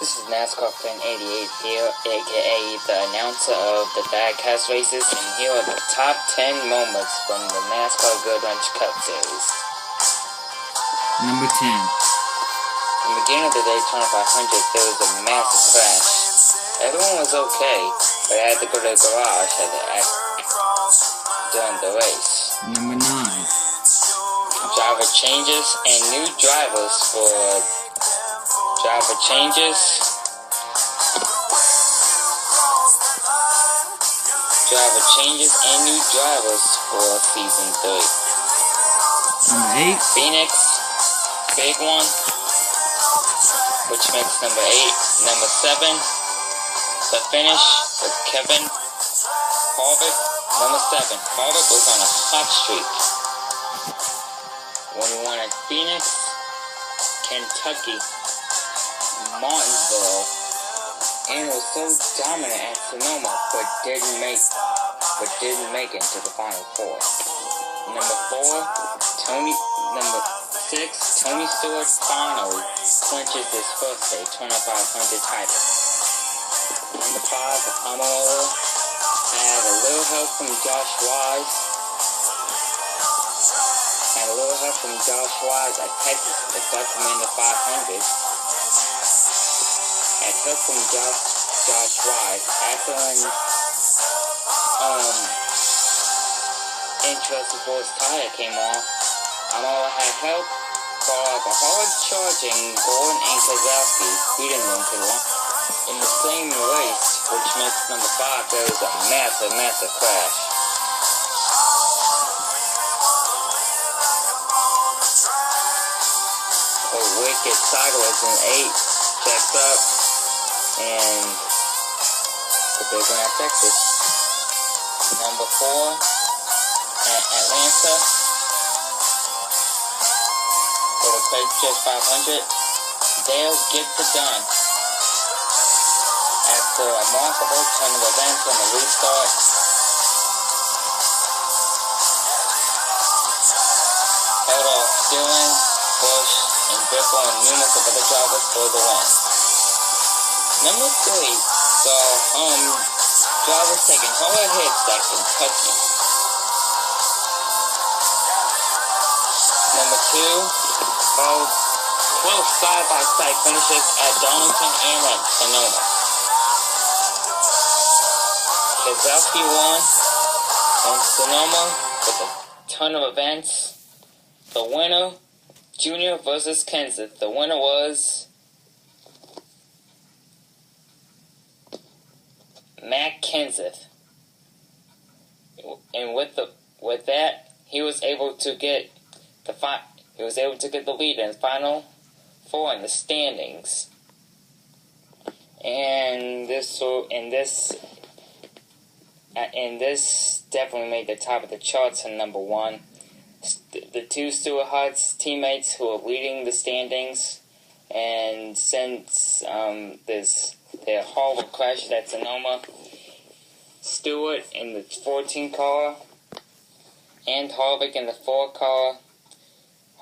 This is NASCAR fan 88 here, aka the announcer of the diecast races, and here are the top 10 moments from the NASCAR Goodwrench Cup Series. Number 10. In the beginning of the Daytona 500, there was a massive crash. Everyone was okay, but I had to go to the garage during the race. Number 9. Driver changes and new drivers for driver changes. Driver changes and new drivers for season 3. Number 8. Phoenix, big one, which makes number 8. Number 7, the finish with Kevin Harvick. Number 7, Harvick was on a hot streak when he won at Phoenix, Kentucky, Martinsville, and was so dominant at Sonoma, but didn't make it into the Final Four. Number 6, Tony Stewart finally clinches his first Daytona 500 title. Number 5, Amarola had a little help from Josh Wise. At Texas that got him in the 500. Had help from Josh Wise. After an interesting force tire came off, Amarola had help for the hard-charging Gordon and Keselowski, beating them in the same race, which makes number 5. There was a massive crash. Wicked sideways in 8, checks up, and the big one at Texas. Number 4 at Atlanta for the Patriot 500. Dale gets it done after a remarkable turn of events on the restart. Held off Dillon, Bush, and Biffle and numerous of other drivers for the win. Number 3 saw drivers taking hard hits at Kentucky. Number 2 saw close side-by-side finishes at Darlington and at Sonoma. Keselowski won in Sonoma with a ton of events. The winner, Junior versus Kenseth. The winner was Matt Kenseth, and with that, he was able to get the lead in the Final Four in the standings, and this definitely made the top of the charts in number 1. The 2 Stewart Haas teammates who are leading the standings, and since their horrible crash at Sonoma, Stewart in the 14 car and Harvick in the 4 car.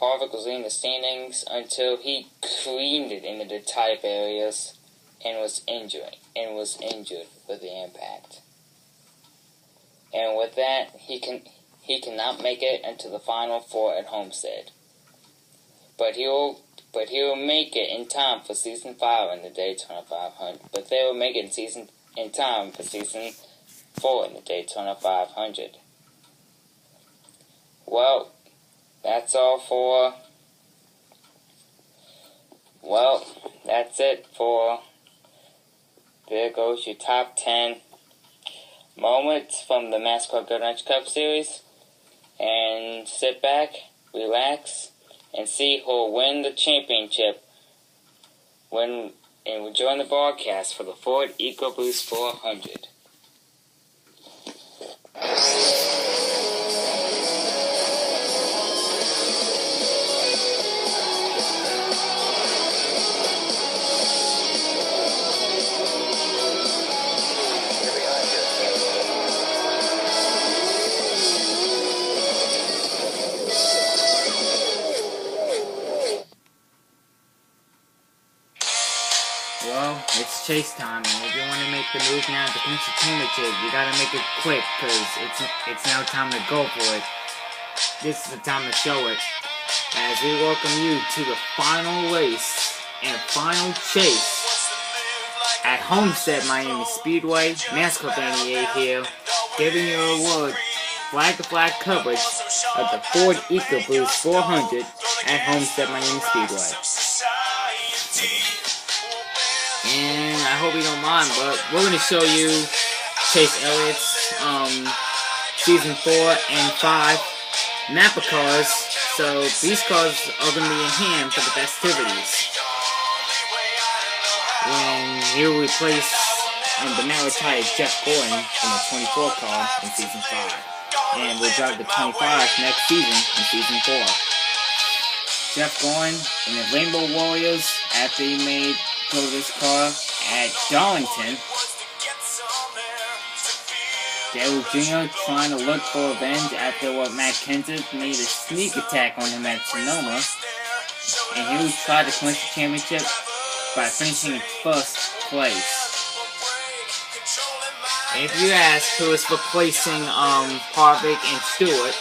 Harvick was leading the standings until he careened it into the type areas and was injured with the impact. And with that, he cannot make it into the Final Four at Homestead. But he'll make it in time for season 5 in the Daytona 500. But they will make it in time for season 4 in the Daytona 500. Well, that's it for there goes your top 10 moments from the NASCAR Goodwrench Cup Series. And sit back, relax, and see who will win the championship and we'll join the broadcast for the Ford Ecoboost 400. Well, it's chase time, and if you want to make the move now to clinch the championship, you gotta make it quick, because it's now time to go for it. This is the time to show it. As we welcome you to the final race and final chase at Homestead Miami Speedway. NASCAR Fan here, giving you a award flag-to-flag coverage of the Ford Ecoboost 400 at Homestead Miami Speedway. And I hope you don't mind, but we're going to show you Chase Elliott's Season 4 and 5 Napa cars. So these cars are going to be in hand for the festivities. When he'll replace the now retired Jeff Gordon in the 24 car in Season 5. And will drive the 25 next season in Season 4. Jeff Gordon and the Rainbow Warriors, after he made this car at Darlington. Dale Jr. trying to look for revenge after what Matt Kenseth made a sneak attack on him at Sonoma. And he will try to clinch the championship by finishing in first place. If you ask who is replacing Harvick and Stewart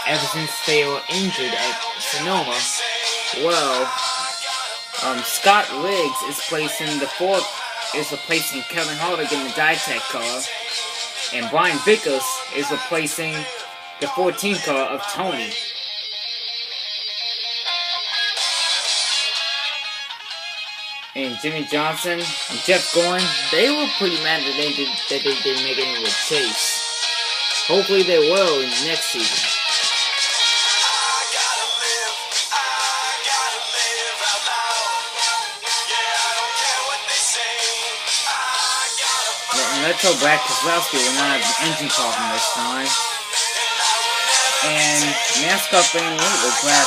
ever since they were injured at Sonoma, well, Scott Riggs is replacing Kevin Harvick in the Ditech car, and Brian Vickers is replacing the 14 car of Tony. And Jimmy Johnson and Jeff Gordon, they were pretty mad that they didn't make it into a chase. Hopefully they will in next season. Let's go Brad Keselowski will not have an engine problem this time. And NASCAR Fan will grab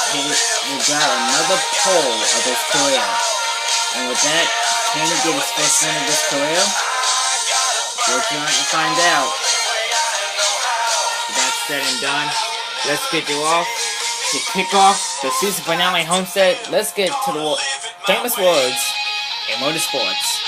another pole of his career. And with that, can he get his first win of his career? We're trying to find out. With that said and done, let's get you off to kick off the season finale Homestead. Let's get to the famous words in motorsports.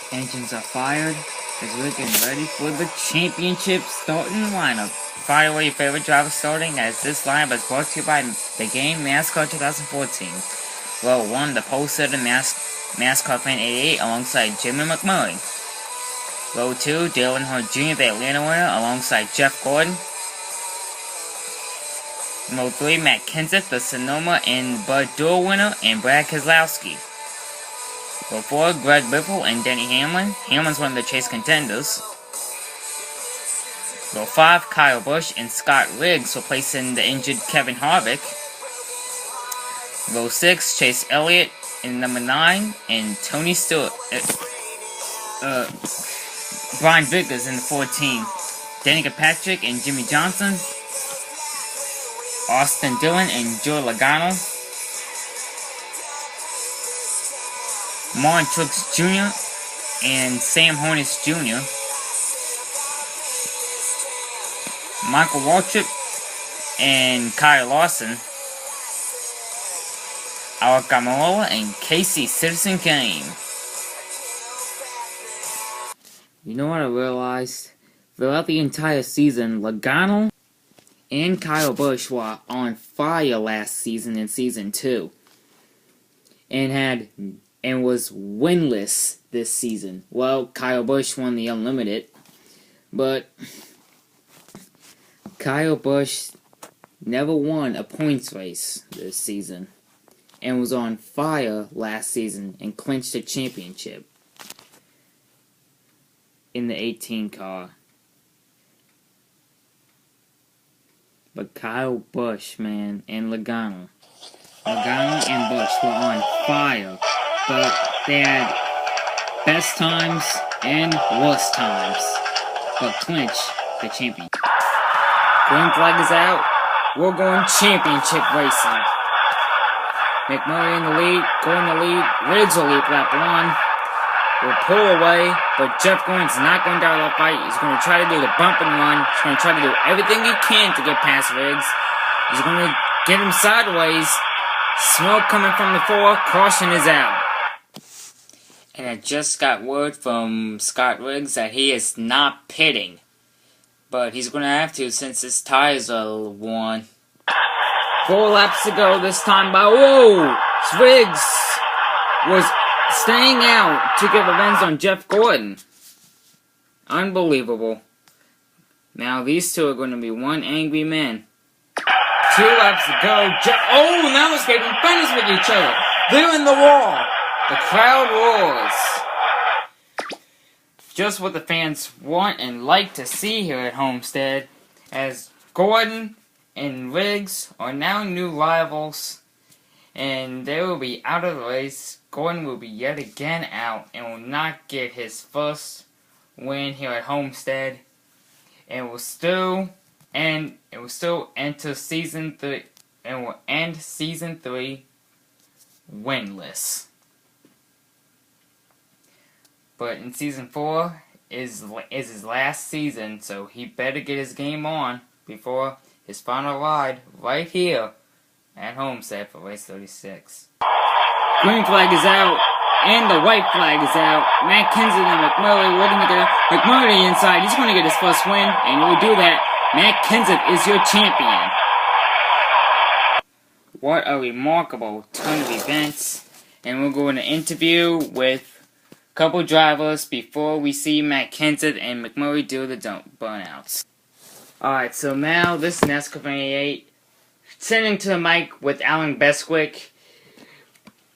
Engines are fired as we're getting ready for the championship starting lineup. Fire away your favorite driver starting, as this lineup is brought to you by the game NASCAR 2014. Row 1, the pole sitter NASCAR Fan 88 alongside Jimmy McMurray. Row 2, Dale Earnhardt Jr., the Atlanta winner, alongside Jeff Gordon. Row 3, Matt Kenseth, the Sonoma and Bud Doer winner, and Brad Keselowski. Row 4, Greg Biffle and Denny Hamlin. Hamlin's one of the chase contenders. Row 5, Kyle Busch and Scott Riggs replacing the injured Kevin Harvick. Row 6, Chase Elliott in number 9 and Tony Stewart. Brian Vickers in the 14. Danica Patrick and Jimmy Johnson. Austin Dillon and Joe Logano. Martin Truex Jr. and Sam Hornish Jr. Michael Waltrip and Kyle Larson. Alec Almirola and Casey Citizen Kane. You know what I realized? Throughout the entire season, Logano and Kyle Busch were on fire last season in Season 2. And was winless this season. Well, Kyle Busch won the Unlimited, but Kyle Busch never won a points race this season, and was on fire last season and clinched the championship in the 18 car. But Kyle Busch, man, and Logano, Logano and Bush were on fire, but they had best times and worst times, but clinch the champion. Green flag is out. We're going championship racing. McMurray in the lead, going to lead. Riggs will lead lap 1. Will pull away, but Jeff Gordon's not going down the fight. He's going to try to do the bump and run. He's going to try to do everything he can to get past Riggs. He's going to get him sideways. Smoke coming from the 4. Caution is out. And I just got word from Scott Riggs that he is not pitting. But he's going to have to since his tires are worn. 4 laps to go this time by... Whoa! Riggs was staying out to get revenge on Jeff Gordon. Unbelievable. Now these two are going to be one angry man. 2 laps to go. Oh, now they're escaping finish with each other. They're in the wall. The crowd roars. Just what the fans want and like to see here at Homestead, as Gordon and Riggs are now new rivals, and they will be out of the race. Gordon will be yet again out and will not get his first win here at Homestead, and will still enter season 3 and will end season 3 winless. But in season 4 is his last season, so he better get his game on before his final ride right here at Homestead for race 36. Green flag is out, and the white flag is out. Matt Kenseth and McMurray looking to get McMurray inside. He's going to get his first win, and he will do that. Matt Kenseth is your champion. What a remarkable turn of events. And we're going to interview with a couple drivers before we see Matt Kenseth and McMurray do the burnouts. Alright, so now this is NASCAR 28. Sending to the mic with Alan Bestwick.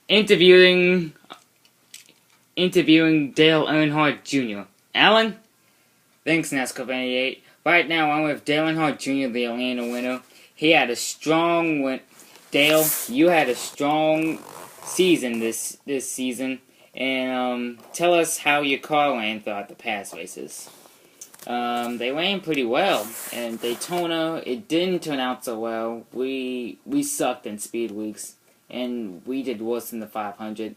Interviewing Dale Earnhardt Jr. Alan? Thanks, NASCAR 28. Right now, I'm with Dale Earnhardt Jr., the Atlanta winner. He had a strong win. Dale, you had a strong season this season. And tell us how your car ran throughout the past races. They ran pretty well. And Daytona, it didn't turn out so well. We sucked in speed weeks. And we did worse than the 500.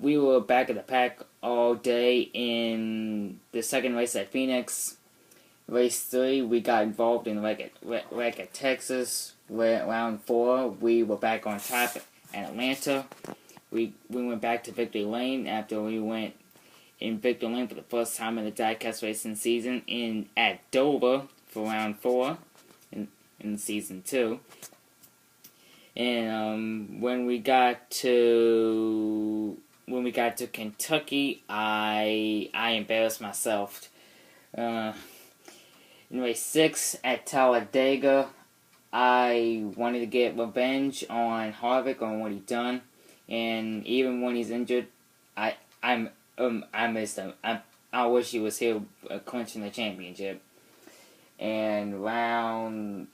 We were back at the pack all day in the second race at Phoenix. Race 3, we got involved in wreck at Texas. Round 4, we were back on top at Atlanta. We went back to Victory Lane after we went in Victory Lane for the first time in the diecast racing season at Dover for round 4 in season 2. And when we got to Kentucky, I embarrassed myself. In race 6 at Talladega, I wanted to get revenge on Harvick on what he done, and even when he's injured, I missed him. I wish he was here clinching the championship. And round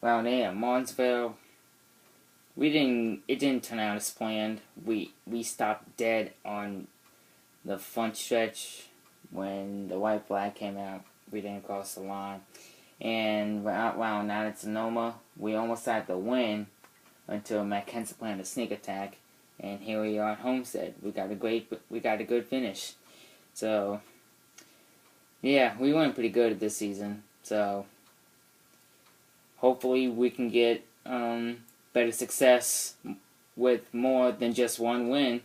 8 at Martinsville, it didn't turn out as planned. We stopped dead on the front stretch when the white flag came out. We didn't cross the line. And round 9 at Sonoma, we almost had the win until Matt Kenseth planned a sneak attack. And here we are at Homestead. We got a good finish. So yeah, we went pretty good at this season. So hopefully we can get better success with more than just one win,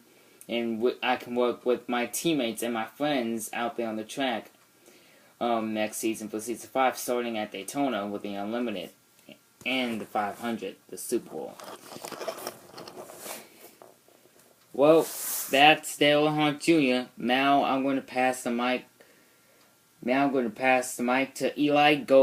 and I can work with my teammates and my friends out there on the track next season for season 5, starting at Daytona with the Unlimited and the 500, the Super Bowl. Well, that's Dale Earnhardt Jr. Now I'm going to pass the mic to Eli. Go.